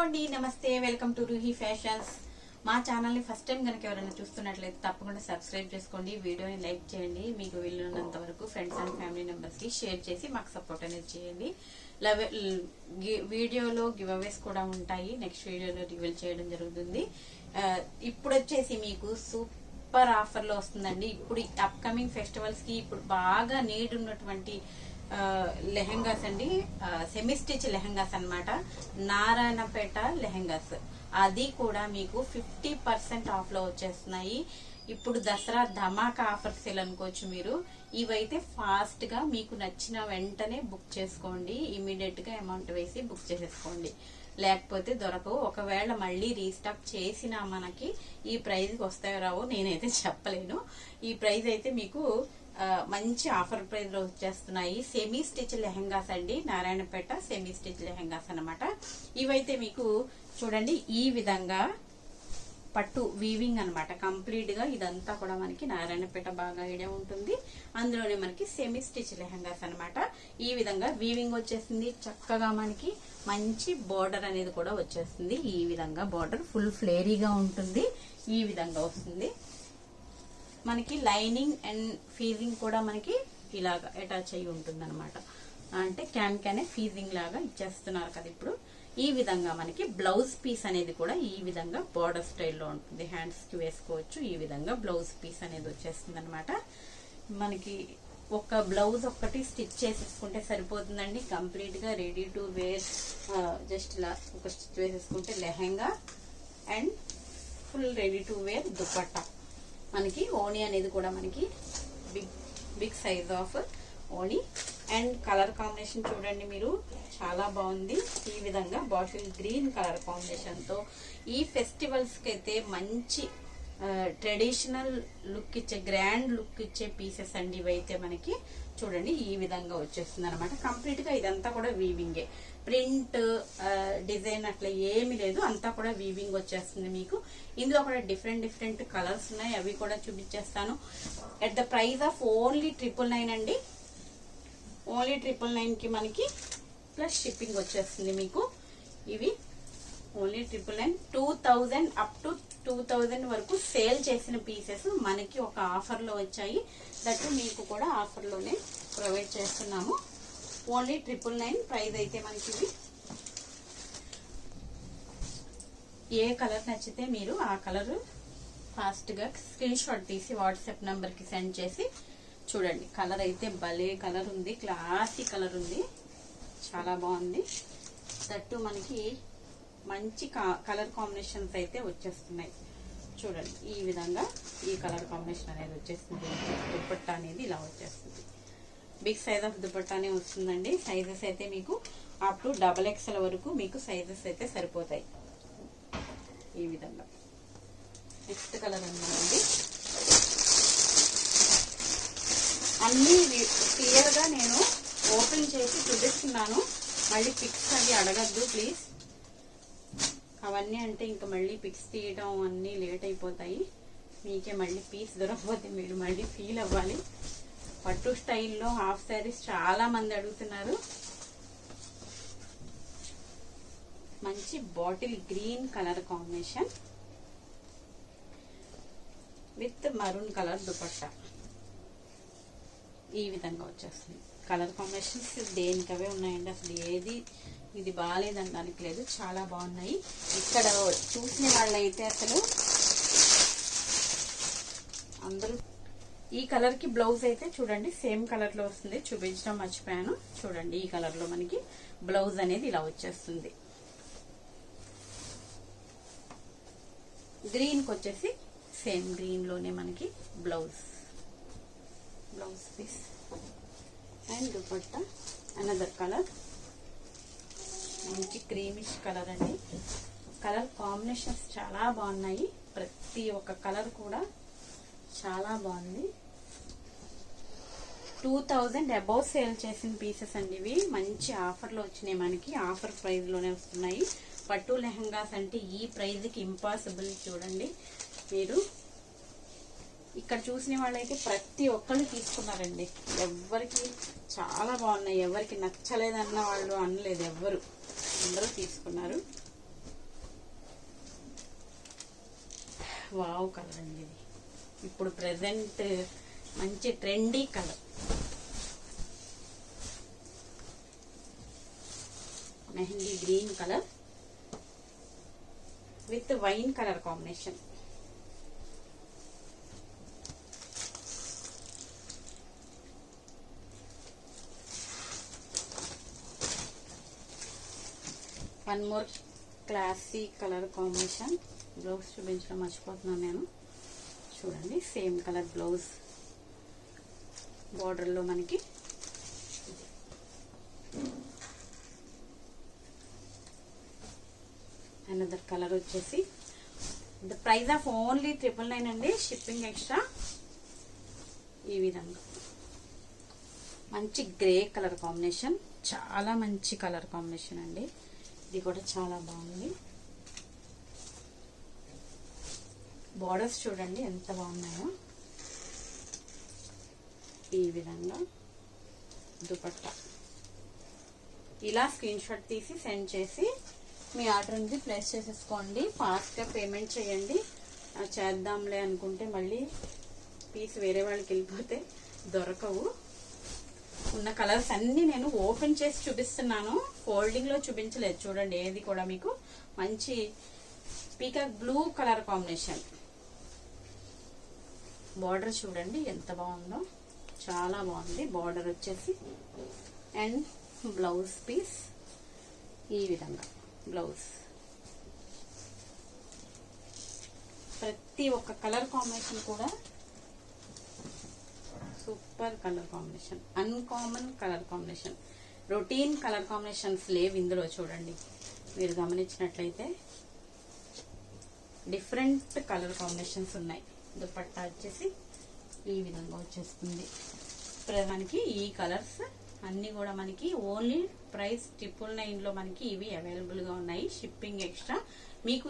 అండి, నమస్తే. Welcome to Roohi fashions. మా ఛానల్ని ఫస్ట్ టైం కనుక ఎవరైనా చూస్తున్నట్లయితే తప్పకుండా సబ్స్క్రైబ్ చేసుకోండి, వీడియోని లైక్ చేయండి, మీకు వీలున్నంత వరకు ఫ్రెండ్స్ అండ్ ఫ్యామిలీ మెంబర్స్కి షేర్ చేసి మాకు సపోర్ట్ అనేది చేయండి. వీడియోలో గివ్ అవేస్ కూడా ఉంటాయి, నెక్స్ట్ వీడియోలో రివీల్ చేయడం జరుగుతుంది. ఇప్పుడు వచ్చేసి మీకు సూపర్ ఆఫర్లో వస్తుందండి. ఇప్పుడు అప్కమింగ్ ఫెస్టివల్స్కి ఇప్పుడు బాగా నీడ్ ఉన్నటువంటి లెహెంగాస్ అండి, సెమీ స్టిచ్ లెహెంగాస్ అన్నమాట. నారాయణపేట లెహెంగాస్, అది కూడా మీకు 50% ఆఫ్ లో వచ్చేస్తున్నాయి. ఇప్పుడు దసరా ధమాకా ఆఫర్ సేల్ అనుకోవచ్చు మీరు. ఇవైతే ఫాస్ట్ గా మీకు నచ్చిన వెంటనే బుక్ చేసుకోండి, ఇమీడియట్ గా అమౌంట్ వేసి బుక్ చేసేసుకోండి, లేకపోతే దొరకవు. ఒకవేళ మళ్ళీ రీస్టాక్ చేసినా మనకి ఈ ప్రైజ్ కి వస్తాయో రావో నేనైతే చెప్పలేను. ఈ ప్రైజ్ అయితే మీకు మంచి ఆఫర్ ప్రైజ్ లో వచ్చేస్తున్నాయి. సెమీ స్టిచ్ లెహెంగాస్ అండి, నారాయణపేట సెమీ స్టిచ్ లెహెంగాస్ అన్నమాట. ఇవైతే మీకు చూడండి ఈ విధంగా పట్టు వీవింగ్ అన్నమాట. కంప్లీట్ గా ఇదంతా కూడా మనకి నారాయణపేట బాగా ఐడియా ఉంటుంది. అందులోనే మనకి సెమీ స్టిచ్ లెహెంగాస్ అన్నమాట. ఈ విధంగా వీవింగ్ వచ్చేస్తుంది. చక్కగా మనకి మంచి బోర్డర్ అనేది కూడా వచ్చేస్తుంది. ఈ విధంగా బోర్డర్ ఫుల్ ఫ్లేరీగా ఉంటుంది. ఈ విధంగా వస్తుంది. మనకి లైనింగ్ అండ్ ఫీజింగ్ కూడా మనకి ఇలాగా అటాచ్ అయ్యి ఉంటుంది అనమాట. అంటే క్యానే ఫీజింగ్ లాగా ఇచ్చేస్తున్నారు కదా ఇప్పుడు. ఈ విధంగా మనకి బ్లౌజ్ పీస్ అనేది కూడా ఈ విధంగా బోర్డర్ స్టైల్లో ఉంటుంది. హ్యాండ్స్ కి వేసుకోవచ్చు. ఈ విధంగా బ్లౌజ్ పీస్ అనేది వచ్చేస్తుంది అనమాట. మనకి ఒక బ్లౌజ్ ఒక్కటి స్టిచ్ చేసేసుకుంటే సరిపోతుందండి. కంప్లీట్ గా రెడీ టు వేర్. జస్ట్ ఇలా ఒక స్టిచ్ వేసేసుకుంటే lehenga and full ready to wear dupatta. మనకి ఓణి అనేది కూడా మనకి బిగ్ సైజ్ ఆఫ్ ఓణి. అండ్ కలర్ కాంబినేషన్ చూడండి మీరు, చాలా బాగుంది. ఈ విధంగా బాటిల్ గ్రీన్ కలర్ కాంబినేషన్ తో ఈ ఫెస్టివల్స్ కి అయితే మంచి ట్రెడిషనల్ లుక్ ఇచ్చే, గ్రాండ్ లుక్ ఇచ్చే పీసెస్ అండి ఇవైతే మనకి. చూడండి ఈ విధంగా వచ్చేస్తుంది అనమాట. కంప్లీట్ గా ఇదంతా కూడా వీవింగే, ప్రింట్ డిజైన్ అట్లా ఏమి లేదు, అంతా కూడా వీవింగ్ వచ్చేస్తుంది మీకు. ఇందులో కూడా డిఫరెంట్ కలర్స్ ఉన్నాయి, అవి కూడా చూపించేస్తాను. At the price of only 999 అండి. ఓన్లీ 999 కి మనకి ప్లస్ షిప్పింగ్ వచ్చేస్తుంది మీకు. ఇవి ఓన్లీ 999, 2000 అప్ టు 2000 వరకు సేల్ చేసిన పీసెస్ మనకి ఒక ఆఫర్ లో వచ్చాయి. దట్టు మీకు కూడా ఆఫర్ లోనే ప్రొవైడ్ చేస్తున్నాము. ఓన్లీ 999 ప్రైస్ అయితే మనకి ఇవి. ఏ కలర్ నచ్చితే మీరు ఆ కలర్ ఫాస్ట్ గా స్క్రీన్ షాట్ తీసి వాట్సాప్ నంబర్ కి సెండ్ చేసి చూడండి. కలర్ అయితే భలే కలర్ ఉంది, క్లాసీ కలర్ ఉంది, చాలా బాగుంది. దట్టు మనకి మంచి కలర్ కాంబినేషన్స్ అయితే వచ్చేస్తున్నాయి. చూడండి ఈ విధంగా ఈ కలర్ కాంబినేషన్ అనేది వచ్చేస్తుంది. దుపట్టా అనేది ఇలా వచ్చేస్తుంది. బిగ్ సైజ్ ఆఫ్ దుపట్టానే వస్తుందండి. సైజెస్ అయితే మీకు అప్ టు XXL వరకు మీకు సైజెస్ అయితే సరిపోతాయి. ఈ విధంగా నెక్స్ట్ కలర్ అన్నానండి. అన్ని క్లియర్ గా నేను ఓపెన్ చేసి చూపిస్తున్నాను. మళ్ళీ పిక్స్ అవి అడగద్దు ప్లీజ్. అవన్నీ అంటే ఇంకా మళ్ళీ పిక్స్ తీయడం అన్నీ లేట్ అయిపోతాయి. మీకే మళ్ళీ పీస్ దొరకకపోతే మీరు మళ్ళీ ఫీల్ అవ్వాలి. పట్టు స్టైల్లో హాఫ్ శారీస్ చాలా మంది అడుగుతున్నారు. మంచి bottle green colour combination with maroon colour dupatta. ఈ విధంగా వచ్చేస్తుంది. కలర్ కాంబినేషన్స్ దేనికవే ఉన్నాయండి, అసలు ఏది ఇది బాగాలేదనడానికి లేదు, చాలా బాగున్నాయి. ఇక్కడ చూసిన వాళ్ళైతే అసలు అందరూ ఈ కలర్ కి బ్లౌజ్ అయితే చూడండి సేమ్ కలర్ లో వస్తుంది. చూపించడం మర్చిపోయాను. చూడండి ఈ కలర్ లో మనకి బ్లౌజ్ అనేది ఇలా వచ్చేస్తుంది. గ్రీన్ కి వచ్చేసి సేమ్ గ్రీన్ లోనే మనకి blouse piece and dupatta another colour. మంచి క్రీమిష్ కలర్ అండి. కలర్ కాంబినేషన్స్ చాలా బాగున్నాయి. ప్రతి ఒక్క కలర్ కూడా చాలా బాగుంది. 2000 అబౌవ్ సేల్ చేసిన పీసెస్ అండి ఇవి. మంచి ఆఫర్లో వచ్చినాయి మనకి, ఆఫర్ ప్రైస్ లోనే వస్తున్నాయి. పట్టు లెహంగాస్ అంటే ఈ ప్రైజ్ కి ఇంపాసిబుల్. చూడండి మీరు ఇక్కడ చూసిన వాళ్ళైతే ప్రతి ఒక్కళ్ళు తీసుకున్నారండి. ఎవరికి చాలా బాగున్నాయి, ఎవరికి నచ్చలేదన్న వాళ్ళు అనలేదు, అందరూ తీసుకున్నారు. వావ్ కలర్ అండి ఇది. ఇప్పుడు ప్రెసెంట్ మంచి trendy colour. Mehndi green colour with wine colour combination. One more classy colour combination. Blouse చూపించడం మర్చిపోతున్నాను నేను. చూడండి సేమ్ కలర్ బ్లౌజ్, బార్డర్లో మనకి అనదర్ కలర్ వచ్చేసి ద ప్రైస్ ఆఫ్ ఓన్లీ 999 అండి, షిప్పింగ్ ఎక్స్ట్రా. ఈ విధంగా మంచి గ్రే కలర్ కాంబినేషన్, చాలా మంచి కలర్ కాంబినేషన్ అండి. ఇది కూడా చాలా బాగుంది. బార్డర్స్ చూడండి ఎంత బాగున్నాయో. ఈ విధంగా దుపట్టా. ఇలా స్క్రీన్ షాట్ తీసి సెండ్ చేసి మీ ఆర్డర్ అనేది ప్లేస్ చేసేసుకోండి. ఫాస్ట్గా పేమెంట్ చేయండి. చేద్దాంలే అనుకుంటే మళ్ళీ పీస్ వేరే వాళ్ళకి వెళ్ళిపోతే దొరకవు. ఉన్న కలర్స్ అన్ని నేను ఓపెన్ చేసి చూపిస్తున్నాను, ఫోల్డింగ్ లో చూపించలేదు. చూడండి ఏది కూడా మీకు మంచి peacock blue colour combination. Border చూడండి ఎంత బాగుందో, చాలా బాగుంది. బార్డర్ వచ్చేసి అండ్ బ్లౌజ్ పీస్ ఈ విధంగా బ్లౌజ్. ప్రతి ఒక్క కలర్ కాంబినేషన్ కూడా super colour combination, uncommon colour combination. Routine colour combinations లేవు ఇందులో. చూడండి మీరు గమనించినట్లయితే డిఫరెంట్ కలర్ కాంబినేషన్స్ ఉన్నాయి. దుపట్టా వచ్చేసి ఈ విధంగా వచ్చేస్తుంది. మనకి ఈ కలర్స్ అన్ని కూడా మనకి ఓన్లీ ప్రైస్ 999 లో మనకి ఇవి అవైలబుల్ గా ఉన్నాయి. Shipping extra. మీకు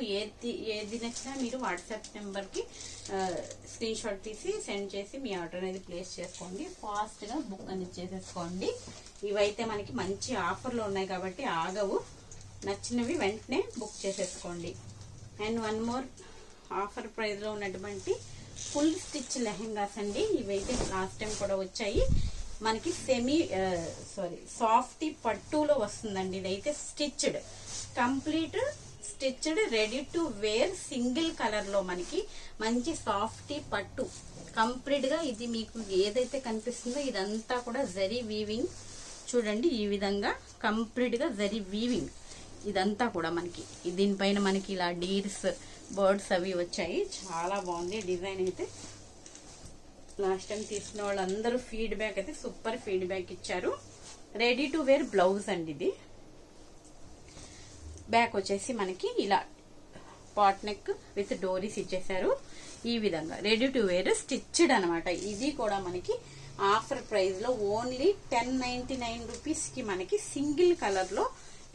ఏది నచ్చినా మీరు వాట్సాప్ నెంబర్ కి స్క్రీన్ షాట్ తీసి సెండ్ చేసి మీ ఆర్డర్ అనేది ప్లేస్ చేసుకోండి. ఫాస్ట్ గా బుక్ అనేది చేసేసుకోండి. ఇవైతే మనకి మంచి ఆఫర్లు ఉన్నాయి కాబట్టి ఆగవు. నచ్చినవి వెంటనే బుక్ చేసేసుకోండి. And one more offer price లో ఉన్నటువంటి ఫుల్ స్టిచ్ లెహెంగాస్ అండి. ఇవైతే లాస్ట్ టైం కూడా వచ్చాయి మనకి. సాఫ్టీ పట్టులో వస్తుందండి. ఇదైతే stitched, complete stitched, ready to wear, single colour లో మనకి మంచి సాఫ్టీ పట్టు. కంప్లీట్ గా ఇది మీకు ఏదైతే కనిపిస్తుందో ఇదంతా కూడా జరీ వీవింగ్. చూడండి ఈ విధంగా కంప్లీట్ గా జరీ వీవింగ్ ఇదంతా కూడా మనకి. దీనిపైన మనకి ఇలా డీర్స్, బర్డ్స్ అవి వచ్చాయి. చాలా బాగుంది డిజైన్ అయితే. లాస్ట్ టైం తీసుకున్న వాళ్ళందరూ ఫీడ్బ్యాక్ అయితే సూపర్ ఫీడ్బ్యాక్ ఇచ్చారు. రెడీ టు వేర్ బ్లౌజ్ అండి ఇది. బ్యాక్ వచ్చేసి మనకి ఇలా పాట్ నెక్ విత్ డోరీస్ ఇచ్చేసారు. ఈ విధంగా రెడీ టు వేర్ స్టిచ్డ్ అనమాట. ఇది కూడా మనకి ఆఫర్ ప్రైస్ లో ఓన్లీ 1099 రూపీస్ కి మనకి సింగిల్ కలర్ లో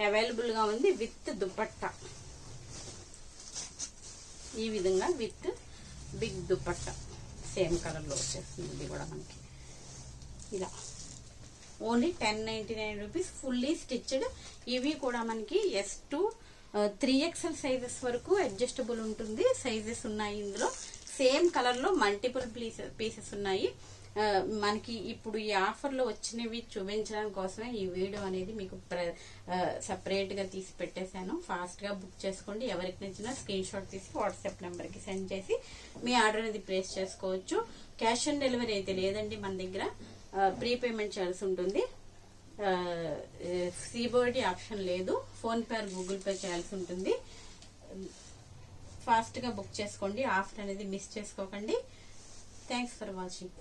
అవైలబుల్ గా ఉంది విత్ దుపట్టా. ఈ విధంగా with big dupatta same colour లో వచ్చేస్తుంది. ఇది కూడా మనకి ఇలా ఓన్లీ 1099 రూపీస్ ఫుల్లీ స్టిచ్డ్. ఇవి కూడా మనకి S to 3XL సైజెస్ వరకు అడ్జస్టబుల్ ఉంటుంది. సైజెస్ ఉన్నాయి ఇందులో. సేమ్ కలర్ లో మల్టిపుల్ పీసెస్ ఉన్నాయి. మనకి ఇప్పుడు ఈ ఆఫర్ లో వచ్చినవి చూపించడం కోసమే ఈ వీడియో అనేది మీకు సపరేట్ గా తీసి పెట్టేశాను. ఫాస్ట్ గా బుక్ చేసుకోండి. ఎవరికి నచ్చినా స్క్రీన్ షాట్ తీసి వాట్సాప్ నెంబర్ కి సెండ్ చేసి మీ ఆర్డర్ అనేది ప్లేస్ చేసుకోవచ్చు. క్యాష్ ఆన్ డెలివరీ అయితే లేదండి మన దగ్గర. ప్రీ పేమెంట్ చేయాల్సి ఉంటుంది. సిబిఐడి ఆప్షన్ లేదు. ఫోన్ పే గూగుల్ పే చేయాల్సి ఉంటుంది. ఫాస్ట్ గా బుక్ చేసుకోండి. ఆఫర్ అనేది మిస్ చేసుకోకండి. Thanks for watching.